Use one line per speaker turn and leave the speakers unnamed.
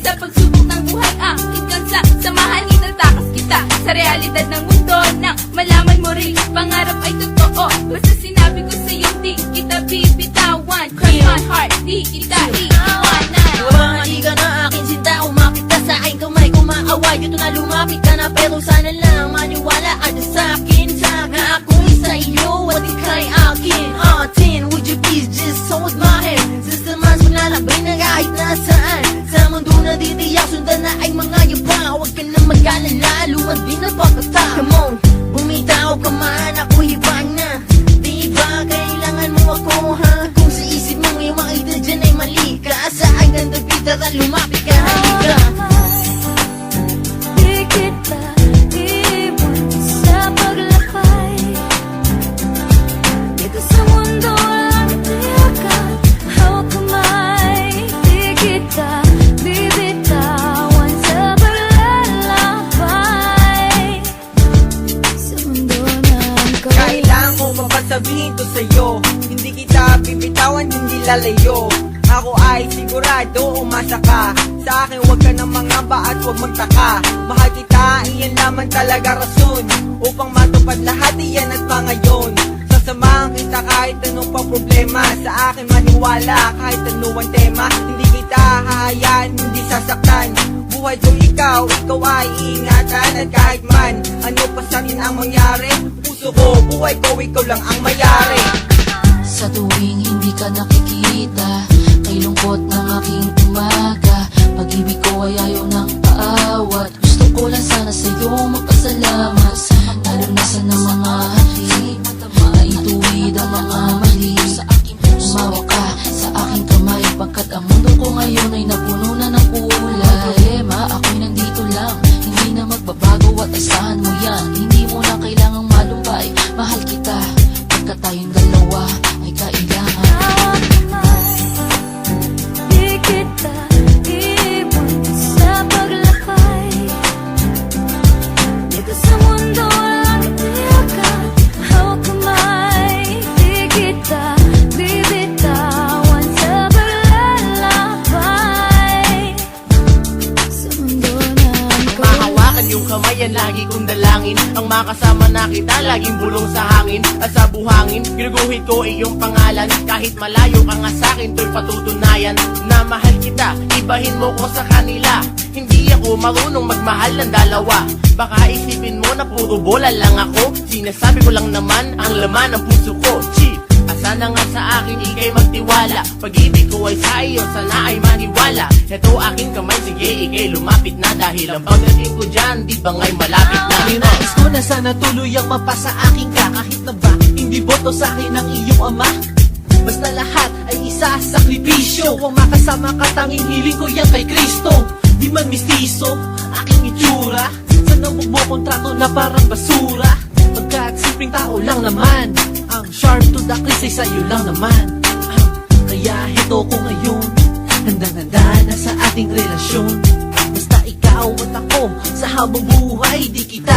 Sa pagsubok ng buhay, akin kang samahan, itatakas kita sa realidad ng mundo nang malaman mo rin, pangarap ay totoo. Basta sinabi ko sa'yo, di kita bibitawan. Cross my heart, di kita iiwanan.
Bumangali ka na akin sinta, umapit ka sa aking kamay, kumaaway. Dito na lumapit ka na, pero sana lang maniwala ka na sa'kin. Saka ako'y sa'yo at ika'y akin. Atin, would you please just hold my hand? Sasamahan maglalabay na kahit nasaan. Sa mundo na ditiyak, sundan na ay mga yaba. Huwag ka na mag-alala, luwad din na pagkata. Come on, bumitaw ka man, ako'y hibang na. Di ba kailangan mo ako, ha? Kung sa isip mo yung mga ito dyan ay mali ka, sa akin ganda bitara, lumapit ka, halika.
Di kita iwan sa paglakay. Dito sa mundo walang tiyakan, hawak kamay. Di kita bibitawan sa paglalakbay. Sa mundo ng
Kailangan ko mapasabihin to sa'yo, hindi kita bibitawan, hindi lalayo. Ako ay sigurado, umasa ka sa akin, huwag ka nang mangamba at huwag magtaka. Mahal kita, iyan naman talaga rason upang matupad lahat iyan at pangayon. Sasamahan kita kahit anong pa problema, sa akin maniwala kahit ano ang tema. Hindi kita hahayaan, hindi sasaktan. Buhay ko ikaw, ikaw ay ingatan. At kahit man, ano pa sa akin ang mangyari, puso ko, buhay ko, ikaw lang ang mayari.
Sa tuwing hindi ka nakikita, kay lungkot ng aking umaga, pag-ibig ko ay ayaw ng paawat. Gusto ko lang sana sa'yo magpasalamat, lalo na sa ng mga hati, maituwid ang mga mali. Umawa ka sa aking kamay, pagkat ang mundo ko ngayon ay napuno na ng kulay. Ako'y nandito lang, hindi na magbabago at asahan mo yan. Hindi mo na kailangang malumbay, mahal kita, pagkat tayong dalawa ay kailangan.
Di kita iwan sa paglakay. Dito sa mundo walang tiyakan, hawak kamay. Di kita bibitawan sa paglalakbay. Sa mundo ng
Mahawakan yung kamay, yan lagi kong dalangin. Ang makasama na kita, laging bulong sa hangin. At sa buhangin, ginuguhit ko iyong pangalan. Kahit malayo ka nga sa'kin, to'y patutunayan na mahal kita, ibahin mo ko sa kanila. Hindi ako marunong magmahal ng dalawa. Baka isipin mo na puro bola lang ako. Sinasabi ko lang naman ang laman ng puso ko. Chief, asa na nga sa akin, ika'y magtiwala. Pag-ibig ko ay sa iyo, sana ay maniwala. Ito aking kamay, sige ika'y lumapit na. Dahil ang pagdating ko dyan, di ba nga'y malapit na.
Ninais ko na sana tuloy ang mapasa akin ka, kahit na ba hindi boto sa akin ang iyong ama. Basta lahat ay isa sakripisyo, ang makasama ka, tanging hiling ko yan kay Kristo. Di man mistiso, aking itsura, sana huwag mo kontrato na parang basura. Pagkat simpleng tao lang naman, ang sharp to the crease ay sa'yo lang naman. Kaya hito ko ngayon, handang-handa na sa ating relasyon. Basta ikaw at ako, sa habang buhay di kita